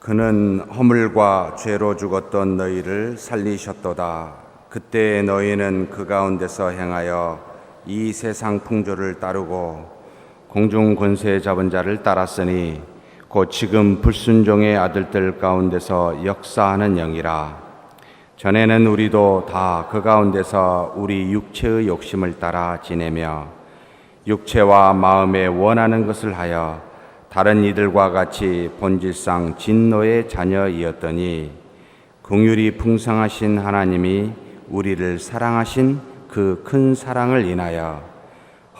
그는 허물과 죄로 죽었던 너희를 살리셨도다. 그때 너희는 그 가운데서 행하여 이 세상 풍조를 따르고 공중 권세 잡은 자를 따랐으니 곧 지금 불순종의 아들들 가운데서 역사하는 영이라. 전에는 우리도 다 그 가운데서 우리 육체의 욕심을 따라 지내며 육체와 마음에 원하는 것을 하여 다른 이들과 같이 본질상 진노의 자녀이었더니 긍휼이 풍성하신 하나님이 우리를 사랑하신 그 큰 사랑을 인하여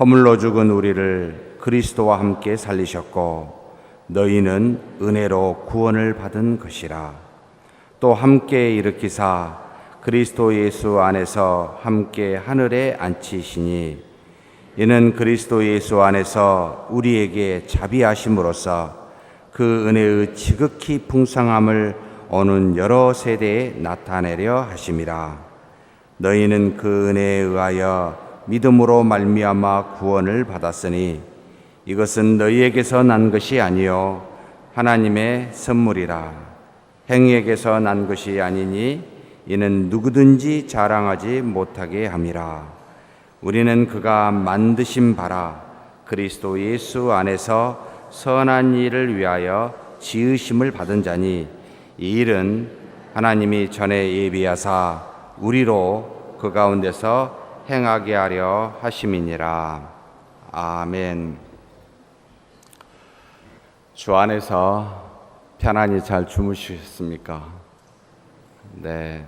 허물로 죽은 우리를 그리스도와 함께 살리셨고 너희는 은혜로 구원을 받은 것이라. 또 함께 일으키사 그리스도 예수 안에서 함께 하늘에 앉히시니 이는 그리스도 예수 안에서 우리에게 자비하심으로써 그 은혜의 지극히 풍성함을 오는 여러 세대에 나타내려 하심이라. 너희는 그 은혜에 의하여 믿음으로 말미암아 구원을 받았으니 이것은 너희에게서 난 것이 아니요 하나님의 선물이라. 행위에게서 난 것이 아니니 이는 누구든지 자랑하지 못하게 함이라. 우리는 그가 만드신 바라 그리스도 예수 안에서 선한 일을 위하여 지으심을 받은 자니 이 일은 하나님이 전에 예비하사 우리로 그 가운데서 행하게 하려 하심이니라. 아멘. 주 안에서 편안히 잘 주무셨습니까? 네.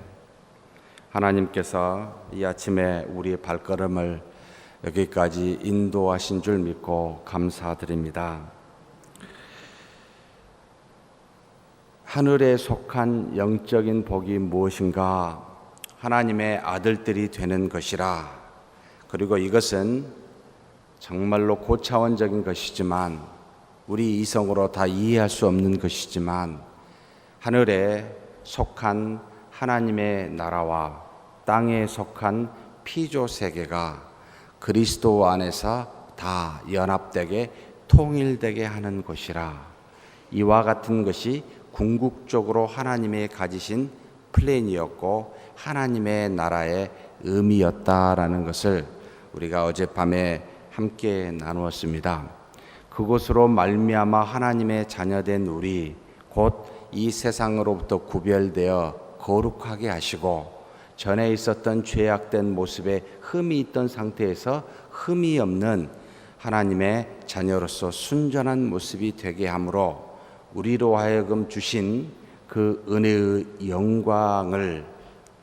하나님께서 이 아침에 우리의 발걸음을 여기까지 인도하신 줄 믿고 감사드립니다. 하늘에 속한 영적인 복이 무엇인가? 하나님의 아들들이 되는 것이라. 그리고 이것은 정말로 고차원적인 것이지만 우리 이성으로 다 이해할 수 없는 것이지만 하늘에 속한 하나님의 나라와 땅에 속한 피조 세계가 그리스도 안에서 다 연합되게 통일되게 하는 것이라. 이와 같은 것이 궁극적으로 하나님의 가지신 플랜이었고 하나님의 나라의 의미였다라는 것을 우리가 어젯밤에 함께 나누었습니다. 그것으로 말미암아 하나님의 자녀된 우리 곧 이 세상으로부터 구별되어 거룩하게 하시고 전에 있었던 죄악된 모습에 흠이 있던 상태에서 흠이 없는 하나님의 자녀로서 순전한 모습이 되게 함으로 우리로 하여금 주신 그 은혜의 영광을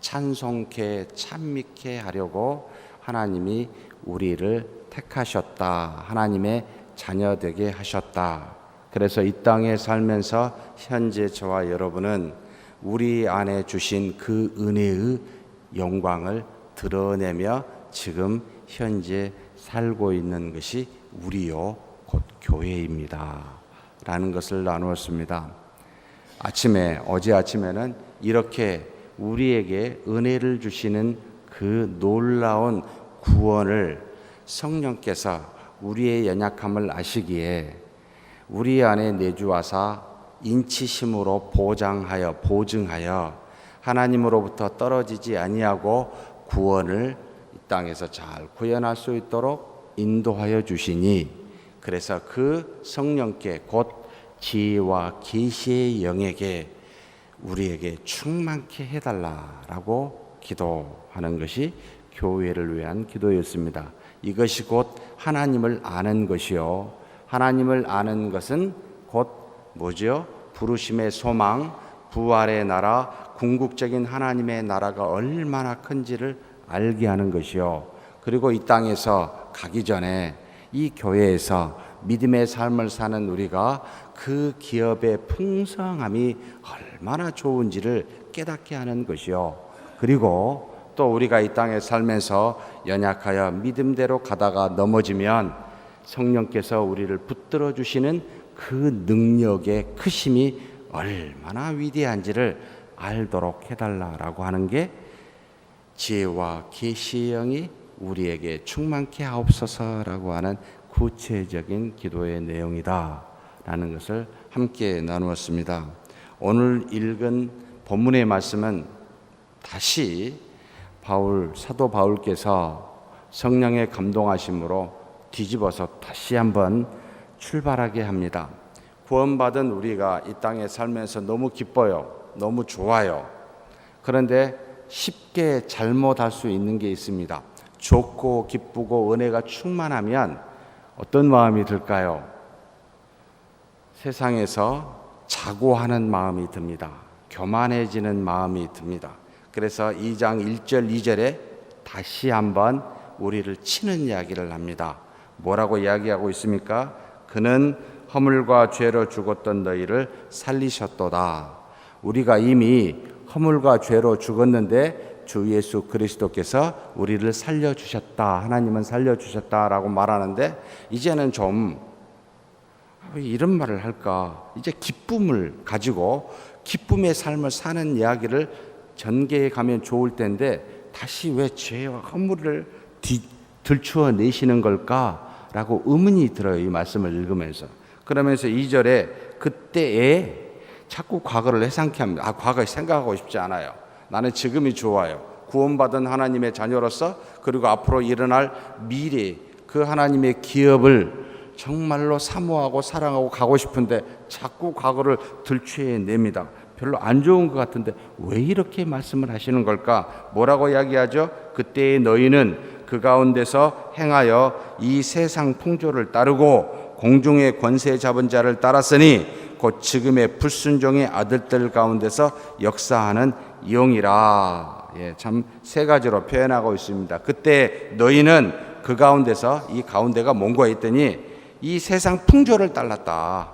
찬송케 찬미케 하려고 하나님이 우리를 택하셨다. 하나님의 자녀 되게 하셨다. 그래서 이 땅에 살면서 현재 저와 여러분은 우리 안에 주신 그 은혜의 영광을 드러내며 지금 현재 살고 있는 것이 우리요 곧 교회입니다 라는 것을 나누었습니다. 어제 아침에는 이렇게 우리에게 은혜를 주시는 그 놀라운 구원을 성령께서 우리의 연약함을 아시기에 우리 안에 내주하사 인치심으로 보증하여 하나님으로부터 떨어지지 아니하고 구원을 이 땅에서 잘 구현할 수 있도록 인도하여 주시니 그래서 그 성령께 곧 지혜와 계시의 영에게 우리에게 충만케 해달라라고 기도하는 것이 교회를 위한 기도였습니다. 이것이 곧 하나님을 아는 것이요 하나님을 아는 것은 곧 뭐죠? 부르심의 소망, 부활의 나라, 궁극적인 하나님의 나라가 얼마나 큰지를 알게 하는 것이요. 그리고 이 땅에서 가기 전에 이 교회에서 믿음의 삶을 사는 우리가 그 기업의 풍성함이 얼마나 좋은지를 깨닫게 하는 것이요. 그리고 또 우리가 이 땅에 살면서 연약하여 믿음대로 가다가 넘어지면 성령께서 우리를 붙들어 주시는 그 능력의 크심이 얼마나 위대한지를 알도록 해달라라고 하는 게 지혜와 계시의 영이 우리에게 충만케 하옵소서라고 하는 구체적인 기도의 내용이다 라는 것을 함께 나누었습니다. 오늘 읽은 본문의 말씀은 다시 사도 바울께서 성령의 감동하심으로 뒤집어서 다시 한번 출발하게 합니다. 구원받은 우리가 이 땅에 살면서 너무 기뻐요. 너무 좋아요. 그런데 쉽게 잘못할 수 있는 게 있습니다. 좋고 기쁘고 은혜가 충만하면 어떤 마음이 들까요? 세상에서 자고하는 마음이 듭니다. 교만해지는 마음이 듭니다. 그래서 2장 1절 2절에 다시 한번 우리를 치는 이야기를 합니다. 뭐라고 이야기하고 있습니까? 그는 허물과 죄로 죽었던 너희를 살리셨도다. 우리가 이미 허물과 죄로 죽었는데 주 예수 그리스도께서 우리를 살려주셨다. 하나님은 살려주셨다라고 말하는데 이제는 좀 왜 이런 말을 할까? 이제 기쁨을 가지고 기쁨의 삶을 사는 이야기를 전개해 가면 좋을 텐데 다시 왜 죄와 허물을 들추어 내시는 걸까라고 의문이 들어요. 이 말씀을 읽으면서. 그러면서 2절에 그때에 자꾸 과거를 회상케 합니다. 과거에 생각하고 싶지 않아요. 나는 지금이 좋아요. 구원받은 하나님의 자녀로서 그리고 앞으로 일어날 미래 그 하나님의 기업을 정말로 사모하고 사랑하고 가고 싶은데 자꾸 과거를 들추어냅니다. 별로 안 좋은 것 같은데 왜 이렇게 말씀을 하시는 걸까? 뭐라고 이야기하죠? 그때의 너희는 그 가운데서 행하여 이 세상 풍조를 따르고 공중의 권세 잡은 자를 따랐으니 곧 지금의 불순종의 아들들 가운데서 역사하는 영이라. 참 세 가지로 표현하고 있습니다. 그때 너희는 그 가운데서, 이 가운데가 뭔가 했더니 이 세상 풍조를 따랐다.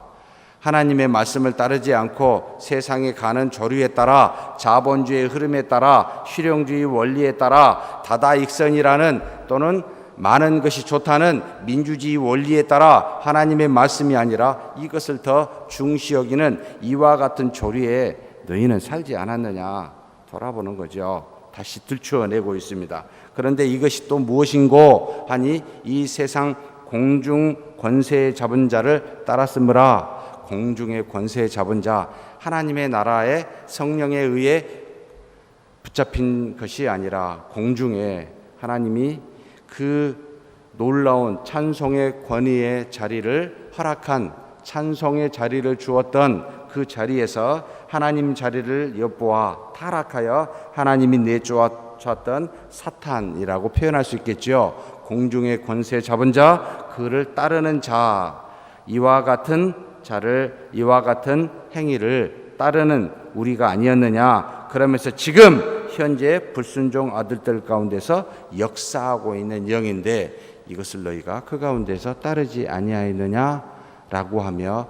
하나님의 말씀을 따르지 않고 세상에 가는 조류에 따라 자본주의의 흐름에 따라 실용주의 원리에 따라 다다익선이라는 또는 많은 것이 좋다는 민주주의 원리에 따라 하나님의 말씀이 아니라 이것을 더 중시 여기는 이와 같은 조류에 너희는 살지 않았느냐 돌아보는 거죠. 다시 들추어내고 있습니다. 그런데 이것이 또 무엇인고 하니 이 세상 공중 권세 잡은 자를 따랐으므라. 공중의 권세 잡은 자, 하나님의 나라의 성령에 의해 붙잡힌 것이 아니라 공중에 하나님이 그 놀라운 찬송의 권위의 자리를 허락한, 찬송의 자리를 주었던 그 자리에서 하나님 자리를 엿보아 타락하여 하나님이 내쫓았던 사탄이라고 표현할 수 있겠죠. 공중의 권세 잡은 자, 그를 따르는 자, 이와 같은 행위를 따르는 우리가 아니었느냐. 그러면서 지금 현재 불순종 아들들 가운데서 역사하고 있는 영인데 이것을 너희가 그 가운데서 따르지 아니하였느냐라고 하며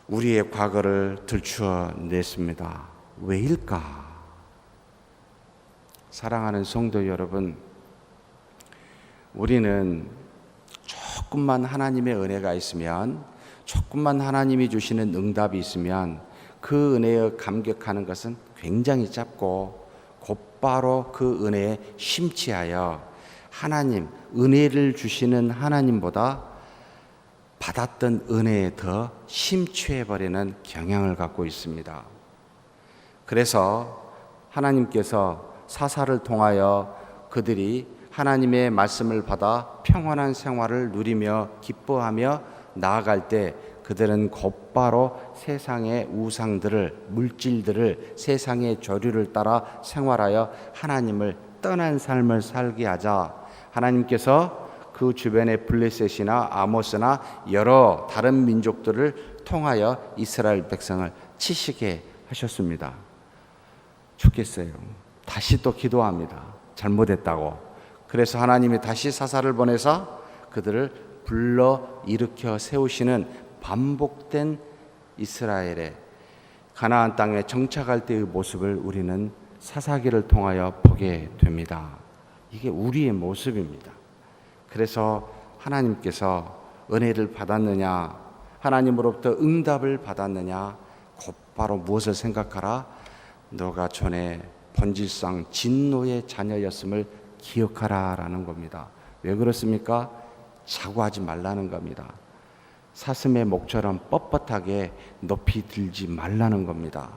우리의 과거를 들추어 냈습니다. 왜일까? 사랑하는 성도 여러분, 우리는 조금만 하나님의 은혜가 있으면, 조금만 하나님이 주시는 응답이 있으면 그 은혜에 감격하는 것은 굉장히 짧고 곧바로 그 은혜에 심취하여 하나님, 은혜를 주시는 하나님보다 받았던 은혜에 더 심취해버리는 경향을 갖고 있습니다. 그래서 하나님께서 사사를 통하여 그들이 하나님의 말씀을 받아 평안한 생활을 누리며 기뻐하며 나아갈 때 그들은 곧바로 세상의 우상들을, 물질들을, 세상의 조류를 따라 생활하여 하나님을 떠난 삶을 살게 하자 하나님께서 그 주변의 블레셋이나 아모스나 여러 다른 민족들을 통하여 이스라엘 백성을 치시게 하셨습니다. 좋겠어요. 다시 또 기도합니다. 잘못했다고. 그래서 하나님이 다시 사사를 보내서 그들을 불러 일으켜 세우시는 반복된 이스라엘의 가나안 땅에 정착할 때의 모습을 우리는 사사기를 통하여 보게 됩니다. 이게 우리의 모습입니다. 그래서 하나님께서 은혜를 받았느냐, 하나님으로부터 응답을 받았느냐, 곧바로 무엇을 생각하라? 너가 전에 본질상 진노의 자녀였음을 기억하라라는 겁니다. 왜 그렇습니까? 자고하지 말라는 겁니다. 사슴의 목처럼 뻣뻣하게 높이 들지 말라는 겁니다.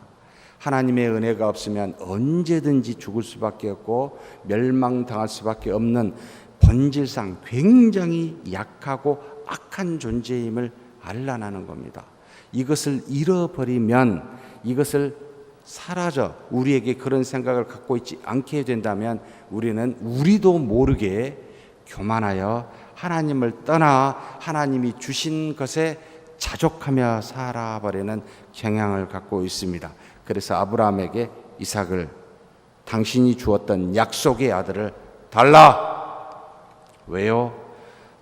하나님의 은혜가 없으면 언제든지 죽을 수밖에 없고 멸망당할 수밖에 없는 본질상 굉장히 약하고 악한 존재임을 알라는 겁니다. 이것을 잃어버리면, 이것을 사라져 우리에게 그런 생각을 갖고 있지 않게 된다면 우리는 우리도 모르게 교만하여 하나님을 떠나 하나님이 주신 것에 자족하며 살아버리는 경향을 갖고 있습니다. 그래서 아브라함에게 이삭을, 당신이 주었던 약속의 아들을 달라. 왜요?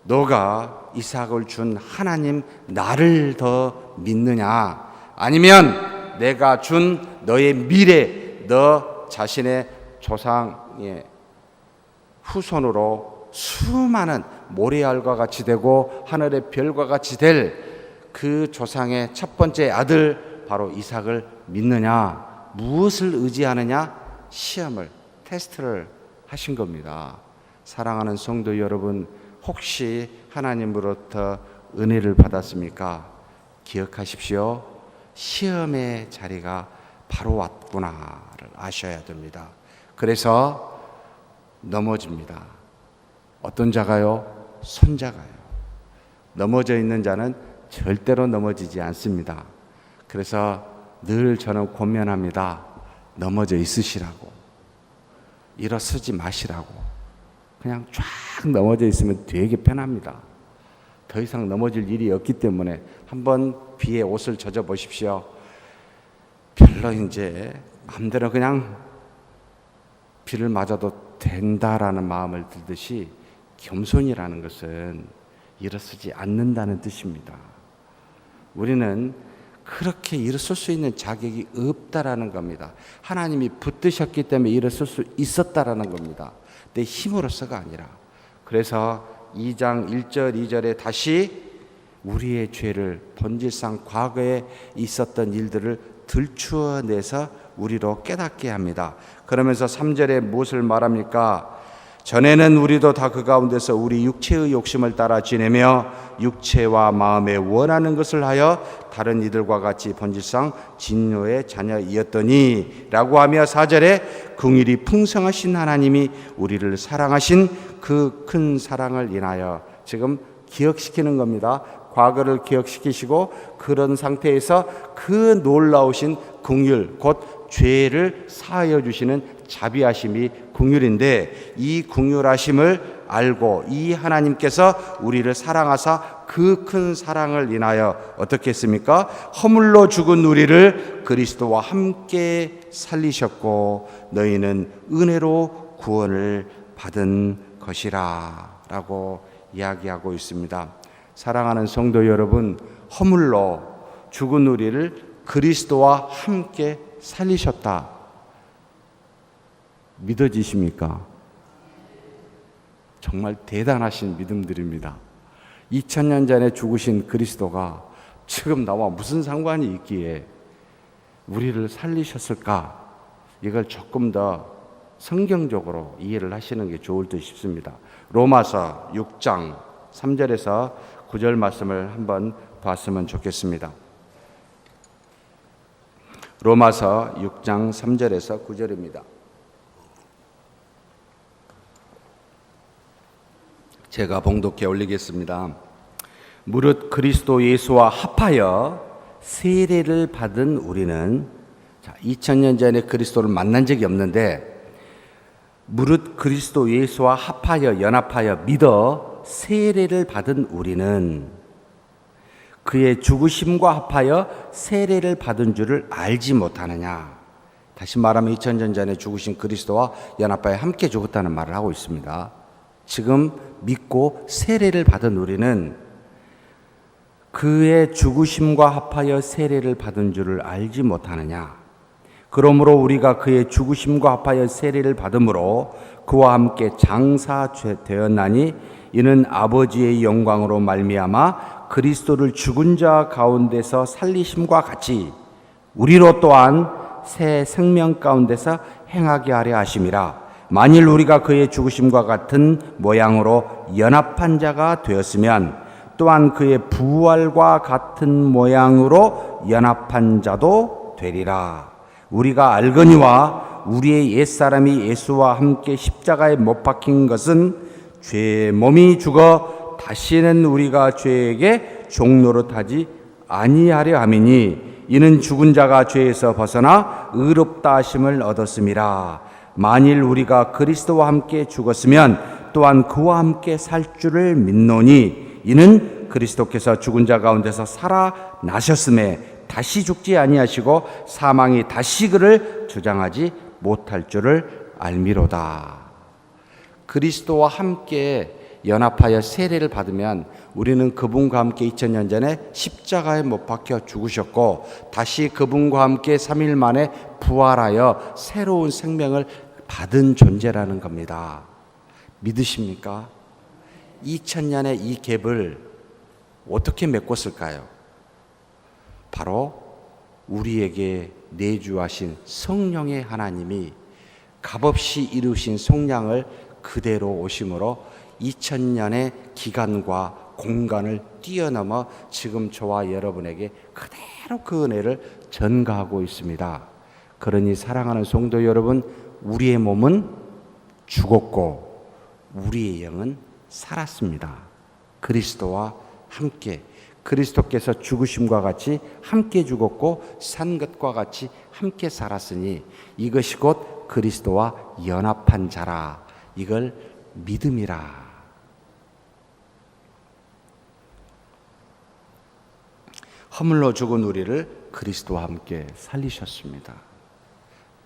너가 이삭을 준 하나님 나를 더 믿느냐? 아니면 내가 준 너의 미래, 너 자신의 조상의 후손으로 수많은 모래알과 같이 되고 하늘의 별과 같이 될 그 조상의 첫 번째 아들 바로 이삭을 믿느냐? 무엇을 의지하느냐? 시험을, 테스트를 하신 겁니다. 사랑하는 성도 여러분, 혹시 하나님으로부터 은혜를 받았습니까? 기억하십시오. 시험의 자리가 바로 왔구나를 아셔야 됩니다. 그래서 넘어집니다. 어떤 자가요? 손자가요. 넘어져 있는 자는 절대로 넘어지지 않습니다. 그래서 늘 저는 권면합니다. 넘어져 있으시라고, 일어서지 마시라고. 그냥 쫙 넘어져 있으면 되게 편합니다. 더 이상 넘어질 일이 없기 때문에 한번 비에 옷을 젖어 보십시오. 별로 이제 마음대로 그냥 비를 맞아도 된다라는 마음을 들듯이 겸손이라는 것은 일어서지 않는다는 뜻입니다. 우리는 그렇게 일어설 수 있는 자격이 없다라는 겁니다. 하나님이 붙드셨기 때문에 일어설 수 있었다라는 겁니다. 내 힘으로서가 아니라. 그래서 2장 1절 2절에 다시 우리의 죄를, 본질상 과거에 있었던 일들을 들추어내서 우리로 깨닫게 합니다. 그러면서 3절에 무엇을 말합니까? 전에는 우리도 다 그 가운데서 우리 육체의 욕심을 따라 지내며 육체와 마음에 원하는 것을 하여 다른 이들과 같이 본질상 진노의 자녀이었더니 라고 하며 4절에 긍휼이 풍성하신 하나님이 우리를 사랑하신 그 큰 사랑을 인하여, 지금 기억시키는 겁니다. 과거를 기억시키시고 그런 상태에서 그 놀라우신 긍휼, 곧 죄를 사하여 주시는 자비하심이 긍휼인데, 이 긍휼하심을 알고 이 하나님께서 우리를 사랑하사 그 큰 사랑을 인하여 어떻게 했습니까? 허물로 죽은 우리를 그리스도와 함께 살리셨고 너희는 은혜로 구원을 받은 것이라 라고 이야기하고 있습니다. 사랑하는 성도 여러분, 허물로 죽은 우리를 그리스도와 함께 살리셨다. 믿어지십니까? 정말 대단하신 믿음들입니다. 2000년 전에 죽으신 그리스도가 지금 나와 무슨 상관이 있기에 우리를 살리셨을까? 이걸 조금 더 성경적으로 이해를 하시는 게 좋을 듯 싶습니다. 로마서 6장 3절에서 9절 말씀을 한번 봤으면 좋겠습니다. 로마서 6장 3절에서 9절입니다. 제가 봉독해 올리겠습니다. 무릇 그리스도 예수와 합하여 세례를 받은 우리는, 2000년 전에 그리스도를 만난 적이 없는데, 무릇 그리스도 예수와 합하여 연합하여 믿어 세례를 받은 우리는 그의 죽으심과 합하여 세례를 받은 줄을 알지 못하느냐. 다시 말하면 2000년 전에 죽으신 그리스도와 연합하여 함께 죽었다는 말을 하고 있습니다. 지금 믿고 세례를 받은 우리는 그의 죽으심과 합하여 세례를 받은 줄을 알지 못하느냐. 그러므로 우리가 그의 죽으심과 합하여 세례를 받음으로 그와 함께 장사되었나니 이는 아버지의 영광으로 말미암아 그리스도를 죽은 자 가운데서 살리심과 같이 우리로 또한 새 생명 가운데서 행하게 하려 하심이라. 만일 우리가 그의 죽으심과 같은 모양으로 연합한 자가 되었으면 또한 그의 부활과 같은 모양으로 연합한 자도 되리라. 우리가 알거니와 우리의 옛사람이 예수와 함께 십자가에 못 박힌 것은 죄의 몸이 죽어 다시는 우리가 죄에게 종노릇하지 아니하려 함이니 이는 죽은 자가 죄에서 벗어나 의롭다 하심을 얻었음이라. 만일 우리가 그리스도와 함께 죽었으면 또한 그와 함께 살 줄을 믿노니 이는 그리스도께서 죽은 자 가운데서 살아나셨음에 다시 죽지 아니하시고 사망이 다시 그를 주장하지 못할 줄을 알미로다. 그리스도와 함께 연합하여 세례를 받으면 우리는 그분과 함께 2000년 전에 십자가에 못 박혀 죽으셨고 다시 그분과 함께 3일 만에 부활하여 새로운 생명을 받은 존재라는 겁니다. 믿으십니까? 2000년의 이 갭을 어떻게 메꿨을까요? 바로 우리에게 내주하신 성령의 하나님이 값없이 이루신 속량을 그대로 오심으로 2000년의 기간과 공간을 뛰어넘어 지금 저와 여러분에게 그대로 그 은혜를 전가하고 있습니다. 그러니 사랑하는 성도 여러분, 우리의 몸은 죽었고 우리의 영은 살았습니다. 그리스도와 함께, 그리스도께서 죽으심과 같이 함께 죽었고 산 것과 같이 함께 살았으니 이것이 곧 그리스도와 연합한 자라. 이걸 믿음이라. 허물로 죽은 우리를 그리스도와 함께 살리셨습니다.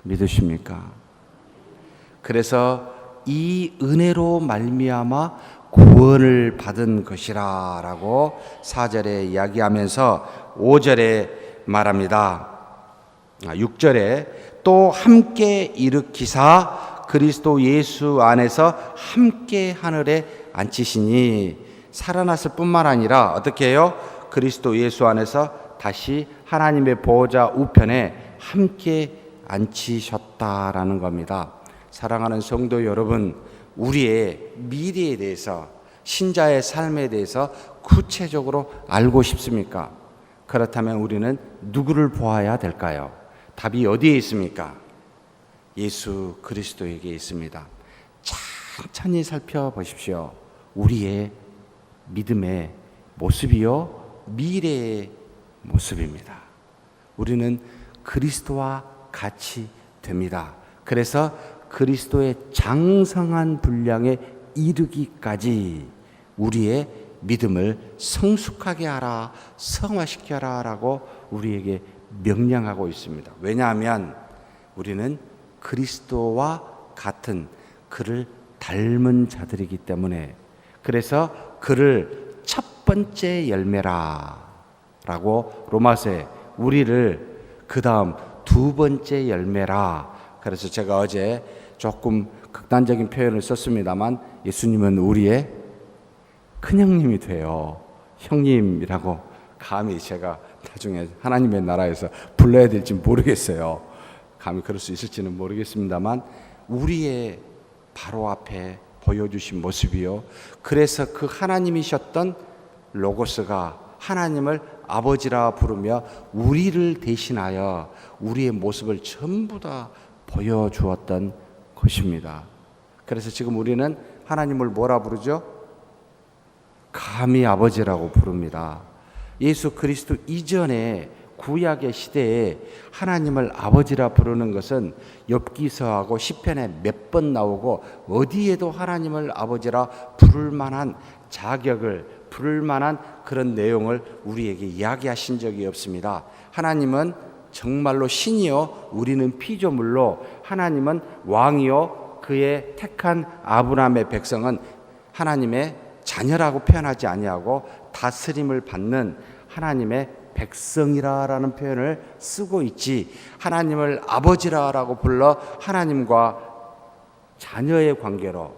믿으십니까? 그래서 이 은혜로 말미암아 구원을 받은 것이라라고 4절에 이야기하면서 5절에 말합니다. 6절에 또 함께 일으키사 그리스도 예수 안에서 함께 하늘에 앉히시니 살아났을 뿐만 아니라 어떻게 해요? 그리스도 예수 안에서 다시 하나님의 보호자 우편에 함께 앉히셨다라는 겁니다. 사랑하는 성도 여러분, 우리의 미래에 대해서, 신자의 삶에 대해서 구체적으로 알고 싶습니까? 그렇다면 우리는 누구를 보아야 될까요? 답이 어디에 있습니까? 예수 그리스도에게 있습니다. 천천히 살펴보십시오. 우리의 믿음의 모습이요, 미래의 모습입니다. 우리는 그리스도와 같이 됩니다. 그래서 그리스도의 장성한 분량에 이르기까지 우리의 믿음을 성숙하게 하라, 성화시켜라 라고 우리에게 명령하고 있습니다. 왜냐하면 우리는 그리스도와 같은 그를 닮은 자들이기 때문에, 그래서 그를 첫 번째 열매라 라고 로마서에 우리를 그 다음 두 번째 열매라. 그래서 제가 어제 조금 극단적인 표현을 썼습니다만 예수님은 우리의 큰형님이 돼요. 형님이라고 감히 제가 나중에 하나님의 나라에서 불러야 될지 모르겠어요. 감히 그럴 수 있을지는 모르겠습니다만 우리의 바로 앞에 보여주신 모습이요, 그래서 그 하나님이셨던 로고스가 하나님을 아버지라 부르며 우리를 대신하여 우리의 모습을 전부 다 보여주었던 것입니다. 그래서 지금 우리는 하나님을 뭐라 부르죠? 감히 아버지라고 부릅니다. 예수 그리스도 이전에 구약의 시대에 하나님을 아버지라 부르는 것은 엽기서하고 시편에 몇 번 나오고 어디에도 하나님을 아버지라 부를 만한 자격을, 부를 만한 그런 내용을 우리에게 이야기하신 적이 없습니다. 하나님은 정말로 신이요 우리는 피조물로, 하나님은 왕이요 그의 택한 아브라함의 백성은 하나님의 자녀라고 표현하지 아니하고 다스림을 받는 하나님의 백성이라라는 표현을 쓰고 있지, 하나님을 아버지라라고 불러 하나님과 자녀의 관계로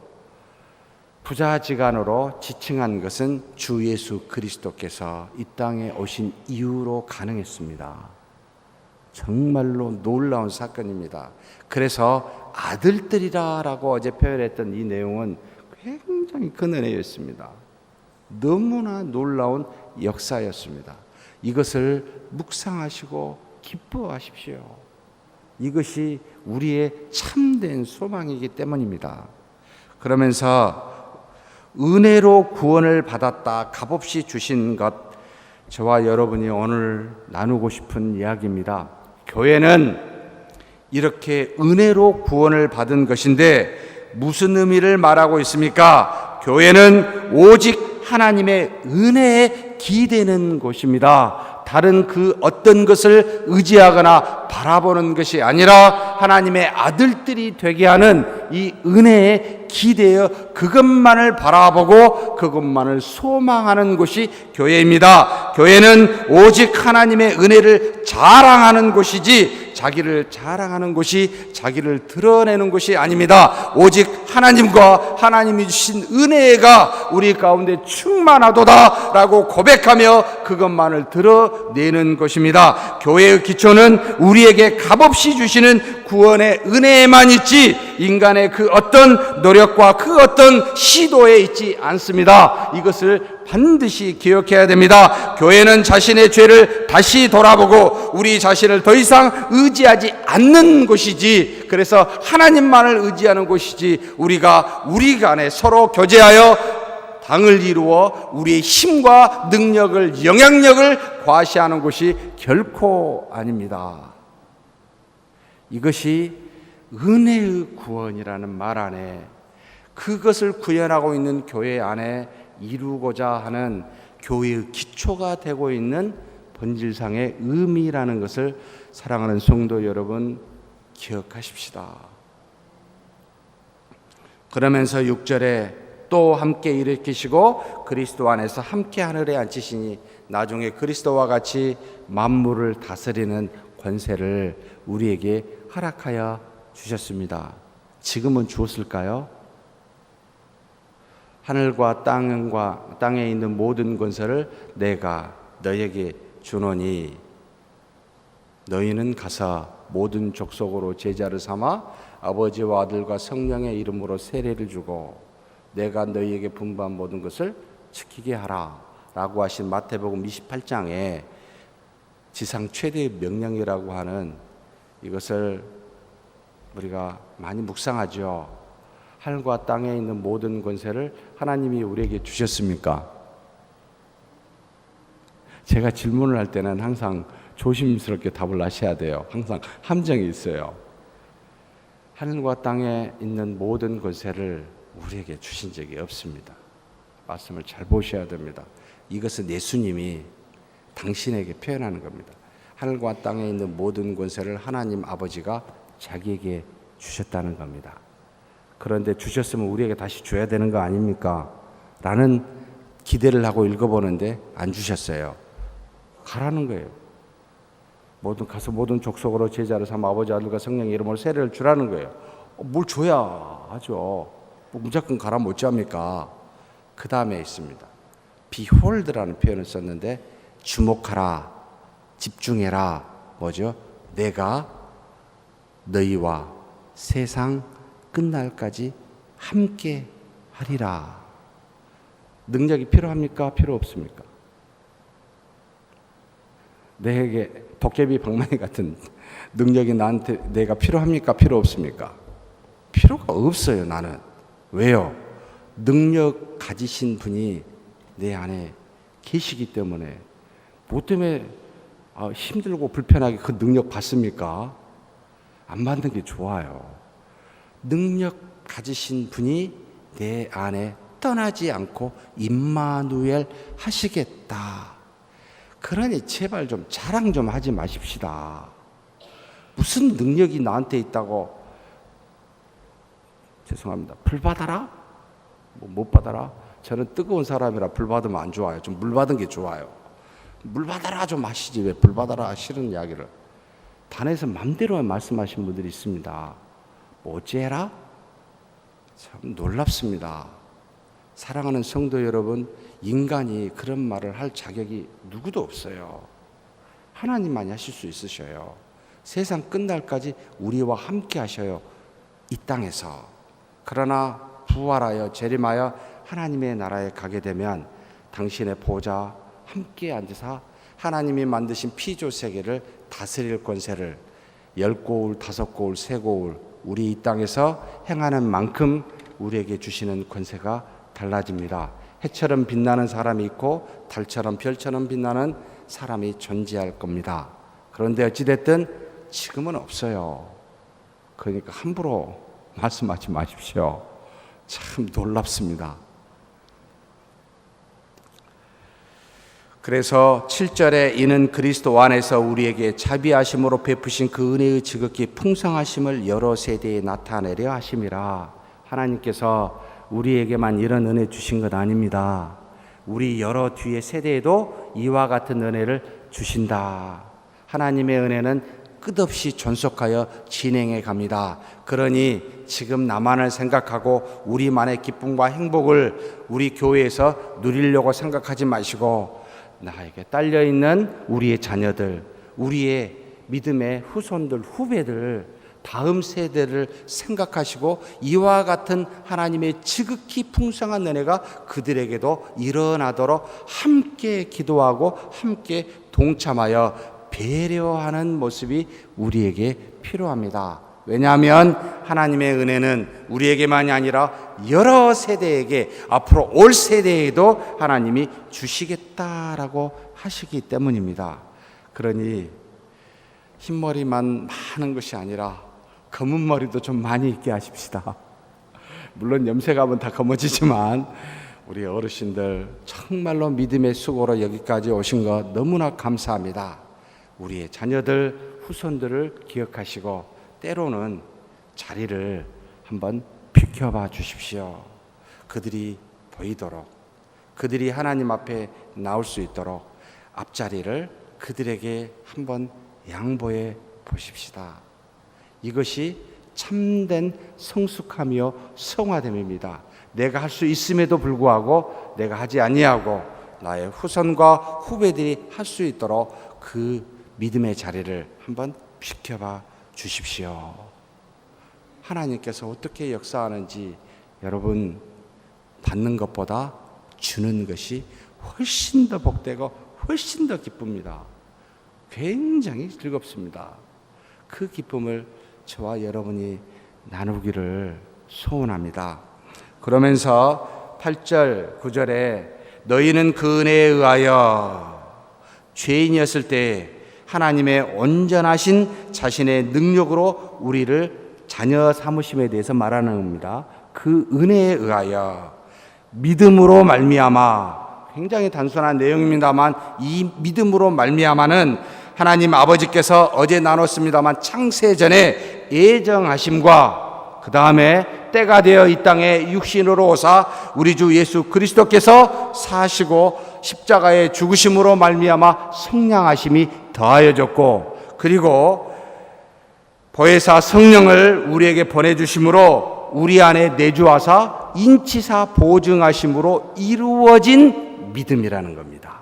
부자지간으로 지칭한 것은 주 예수 그리스도께서 이 땅에 오신 이후로 가능했습니다. 정말로 놀라운 사건입니다. 그래서 아들들이라고 어제 표현했던 이 내용은 굉장히 큰 은혜였습니다. 너무나 놀라운 역사였습니다. 이것을 묵상하시고 기뻐하십시오. 이것이 우리의 참된 소망이기 때문입니다. 그러면서 은혜로 구원을 받았다 값없이 주신 것, 저와 여러분이 오늘 나누고 싶은 이야기입니다. 교회는 이렇게 은혜로 구원을 받은 것인데 무슨 의미를 말하고 있습니까? 교회는 오직 하나님의 은혜에 기대는 곳입니다. 다른 그 어떤 것을 의지하거나 바라보는 것이 아니라 하나님의 아들들이 되게 하는 이 은혜에 기대어 그것만을 바라보고 그것만을 소망하는 곳이 교회입니다. 교회는 오직 하나님의 은혜를 자랑하는 곳이지 자기를 자랑하는 곳이, 자기를 드러내는 곳이 아닙니다. 오직 하나님과 하나님이 주신 은혜가 우리 가운데 충만하도다 라고 고백하며 그것만을 드러내는 것입니다. 교회의 기초는 우리에게 값없이 주시는 구원의 은혜에만 있지 인간의 그 어떤 노력과 그 어떤 시도에 있지 않습니다. 이것을 반드시 기억해야 됩니다. 교회는 자신의 죄를 다시 돌아보고 우리 자신을 더 이상 의지하지 않는 곳이지, 그래서 하나님만을 의지하는 곳이지, 우리가 우리 간에 서로 교제하여 당을 이루어 우리의 힘과 능력을, 영향력을 과시하는 곳이 결코 아닙니다. 이것이 은혜의 구원이라는 말 안에, 그것을 구현하고 있는 교회 안에 이루고자 하는 교회의 기초가 되고 있는 본질상의 의미라는 것을 사랑하는 성도 여러분 기억하십시다. 그러면서 6절에 또 함께 일으키시고 그리스도 안에서 함께 하늘에 앉히시니 나중에 그리스도와 같이 만물을 다스리는 권세를 우리에게 허락하여 주셨습니다. 지금은 주었을까요? 하늘과 땅에 있는 모든 권세를 내가 너에게 주노니 너희는 가서 모든 족속으로 제자를 삼아 아버지와 아들과 성령의 이름으로 세례를 주고 내가 너희에게 분부한 모든 것을 지키게 하라 라고 하신 마태복음 28장에 지상 최대의 명령이라고 하는 이것을 우리가 많이 묵상하죠. 하늘과 땅에 있는 모든 권세를 하나님이 우리에게 주셨습니까? 제가 질문을 할 때는 항상 조심스럽게 답을 하셔야 돼요. 항상 함정이 있어요. 하늘과 땅에 있는 모든 권세를 우리에게 주신 적이 없습니다. 말씀을 잘 보셔야 됩니다. 이것은 예수님이 당신에게 표현하는 겁니다. 하늘과 땅에 있는 모든 권세를 하나님 아버지가 자기에게 주셨다는 겁니다. 그런데 주셨으면 우리에게 다시 줘야 되는 거 아닙니까? 라는 기대를 하고 읽어보는데 안 주셨어요. 가라는 거예요. 가서 모든 족속으로 제자를 삼아 아버지 아들과 성령의 이름으로 세례를 주라는 거예요. 뭘 줘야 하죠. 무조건 가라 못지 합니까? 그 다음에 있습니다. behold라는 표현을 썼는데 주목하라, 집중해라. 뭐죠? 내가 너희와 세상 끝날까지 함께 하리라. 능력이 필요합니까? 필요 없습니까? 내게 도깨비 방망이 같은 능력이 나한테 내가 필요합니까? 필요 없습니까? 필요가 없어요. 나는. 왜요? 능력 가지신 분이 내 안에 계시기 때문에. 뭐 때문에 힘들고 불편하게 그 능력 받습니까? 안 받는 게 좋아요. 능력 가지신 분이 내 안에 떠나지 않고 임마누엘 하시겠다. 그러니 제발 좀 자랑 좀 하지 마십시다. 무슨 능력이 나한테 있다고, 죄송합니다, 불 받아라? 못 받아라? 저는 뜨거운 사람이라 불 받으면 안 좋아요. 좀 물 받은 게 좋아요. 물 받아라 좀 하시지 왜 불 받아라 싫은 이야기를. 단에서 맘대로 말씀하신 분들이 있습니다. 뭐 어째라? 참 놀랍습니다. 사랑하는 성도 여러분, 인간이 그런 말을 할 자격이 누구도 없어요. 하나님만이 하실 수 있으셔요. 세상 끝날까지 우리와 함께 하셔요. 이 땅에서. 그러나 부활하여 재림하여 하나님의 나라에 가게 되면 당신의 보좌 함께 앉으사 하나님이 만드신 피조 세계를 다스릴 권세를 10고울, 5고울, 3고울 우리 이 땅에서 행하는 만큼 우리에게 주시는 권세가 달라집니다. 해처럼 빛나는 사람이 있고 달처럼 별처럼 빛나는 사람이 존재할 겁니다. 그런데 어찌됐든 지금은 없어요. 그러니까 함부로 말씀하지 마십시오. 참 놀랍습니다. 그래서 7절에 이는 그리스도 안에서 우리에게 자비하심으로 베푸신 그 은혜의 지극히 풍성하심을 여러 세대에 나타내려 하심이라. 하나님께서 우리에게만 이런 은혜 주신 것 아닙니다. 우리 여러 뒤의 세대에도 이와 같은 은혜를 주신다. 하나님의 은혜는 끝없이 존속하여 진행해 갑니다. 그러니 지금 나만을 생각하고 우리만의 기쁨과 행복을 우리 교회에서 누리려고 생각하지 마시고 나에게 딸려있는 우리의 자녀들, 우리의 믿음의 후손들, 후배들, 다음 세대를 생각하시고 이와 같은 하나님의 지극히 풍성한 은혜가 그들에게도 일어나도록 함께 기도하고 함께 동참하여 배려하는 모습이 우리에게 필요합니다. 왜냐하면 하나님의 은혜는 우리에게만이 아니라 여러 세대에게 앞으로 올 세대에도 하나님이 주시겠다라고 하시기 때문입니다. 그러니 흰머리만 많은 것이 아니라 검은 머리도 좀 많이 있게 하십시다. 물론 염색하면 다 검어지지만 우리 어르신들 정말로 믿음의 수고로 여기까지 오신 것 너무나 감사합니다. 우리의 자녀들, 후손들을 기억하시고 때로는 자리를 한번 비켜봐 주십시오. 그들이 보이도록, 그들이 하나님 앞에 나올 수 있도록 앞자리를 그들에게 한번 양보해 보십시다. 이것이 참된 성숙하며 성화됨입니다. 내가 할 수 있음에도 불구하고 내가 하지 아니하고 나의 후손과 후배들이 할 수 있도록 그 믿음의 자리를 한번 비켜봐 주십시오. 하나님께서 어떻게 역사하는지 여러분 받는 것보다 주는 것이 훨씬 더 복되고 훨씬 더 기쁩니다. 굉장히 즐겁습니다. 그 기쁨을 저와 여러분이 나누기를 소원합니다. 그러면서 8절, 9절에 너희는 그 은혜에 의하여 죄인이었을 때 하나님의 온전하신 자신의 능력으로 우리를 자녀 삼으심에 대해서 말하는 겁니다. 그 은혜에 의하여 믿음으로 말미암아, 굉장히 단순한 내용입니다만 이 믿음으로 말미암아는 하나님 아버지께서 어제 나눴습니다만 창세전에 예정하심과 그 다음에 때가 되어 이 땅에 육신으로 오사 우리 주 예수 그리스도께서 사시고 십자가의 죽으심으로 말미암아 성량하심이 더하여졌고, 그리고 보혜사 성령을 우리에게 보내주심으로 우리 안에 내주하사 인치사 보증하심으로 이루어진 믿음이라는 겁니다.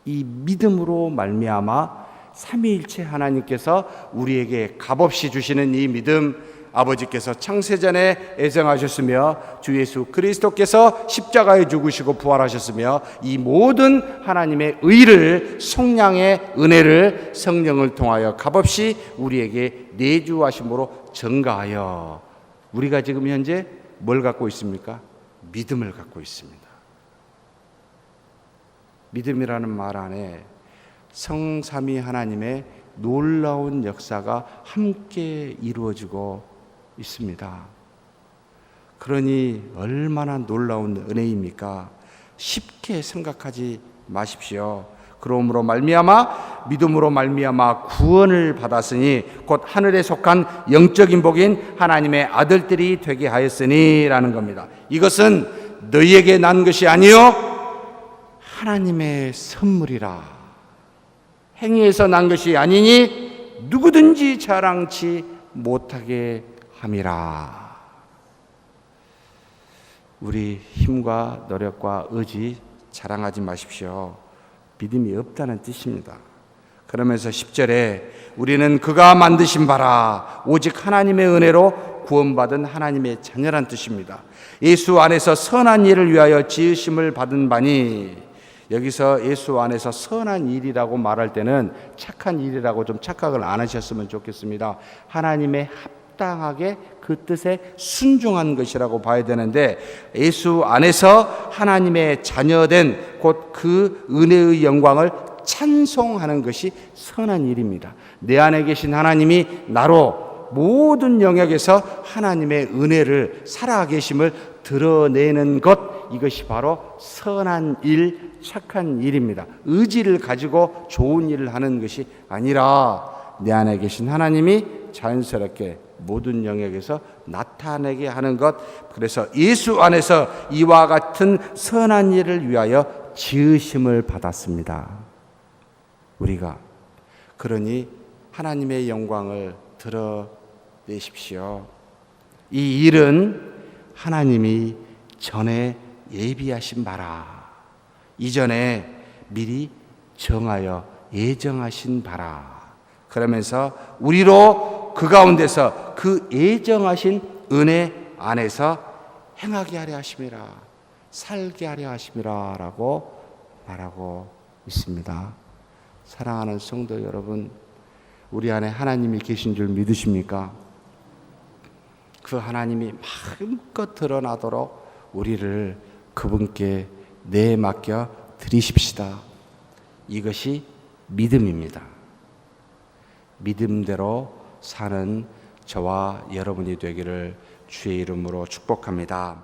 이 믿음으로 말미암아 삼위일체 하나님께서 우리에게 값없이 주시는 이 믿음, 아버지께서 창세전에 애정하셨으며 주 예수 그리스도께서 십자가에 죽으시고 부활하셨으며 이 모든 하나님의 의를, 속량의 은혜를 성령을 통하여 값없이 우리에게 내주하심으로 증가하여 우리가 지금 현재 뭘 갖고 있습니까? 믿음을 갖고 있습니다. 믿음이라는 말 안에 성삼위 하나님의 놀라운 역사가 함께 이루어지고 있습니다. 그러니 얼마나 놀라운 은혜입니까? 쉽게 생각하지 마십시오. 그러므로 말미암아 믿음으로 말미암아 구원을 받았으니 곧 하늘에 속한 영적인 복인 하나님의 아들들이 되게 하였으니라는 겁니다. 이것은 너희에게 난 것이 아니요 하나님의 선물이라. 행위에서 난 것이 아니니 누구든지 자랑치 못하게 함이라. 우리 힘과 노력과 의지 자랑하지 마십시오. 믿음이 없다는 뜻입니다. 그러면서 10절에 우리는 그가 만드신 바라 오직 하나님의 은혜로 구원받은 하나님의 자녀란 뜻입니다. 예수 안에서 선한 일을 위하여 지으심을 받은 바니, 여기서 예수 안에서 선한 일이라고 말할 때는 착한 일이라고 좀 착각을 안 하셨으면 좋겠습니다. 하나님의 합당하게 그 뜻에 순종한 것이라고 봐야 되는데, 예수 안에서 하나님의 자녀된 곧 그 은혜의 영광을 찬송하는 것이 선한 일입니다. 내 안에 계신 하나님이 나로 모든 영역에서 하나님의 은혜를 살아계심을 드러내는 것, 이것이 바로 선한 일, 착한 일입니다. 의지를 가지고 좋은 일을 하는 것이 아니라 내 안에 계신 하나님이 자연스럽게 모든 영역에서 나타내게 하는 것. 그래서 예수 안에서 이와 같은 선한 일을 위하여 지으심을 받았습니다. 우리가 그러니 하나님의 영광을 드러내십시오. 이 일은 하나님이 전에 예비하신 바라, 이전에 미리 정하여 예정하신 바라. 그러면서 우리로 그 가운데서 그 예정하신 은혜 안에서 행하게 하려 하심이라, 살게 하려 하심이라 라고 말하고 있습니다. 사랑하는 성도 여러분, 우리 안에 하나님이 계신 줄 믿으십니까? 그 하나님이 마음껏 드러나도록 우리를 그분께 내맡겨 드리십시다. 이것이 믿음입니다. 믿음대로 사는 저와 여러분이 되기를 주의 이름으로 축복합니다.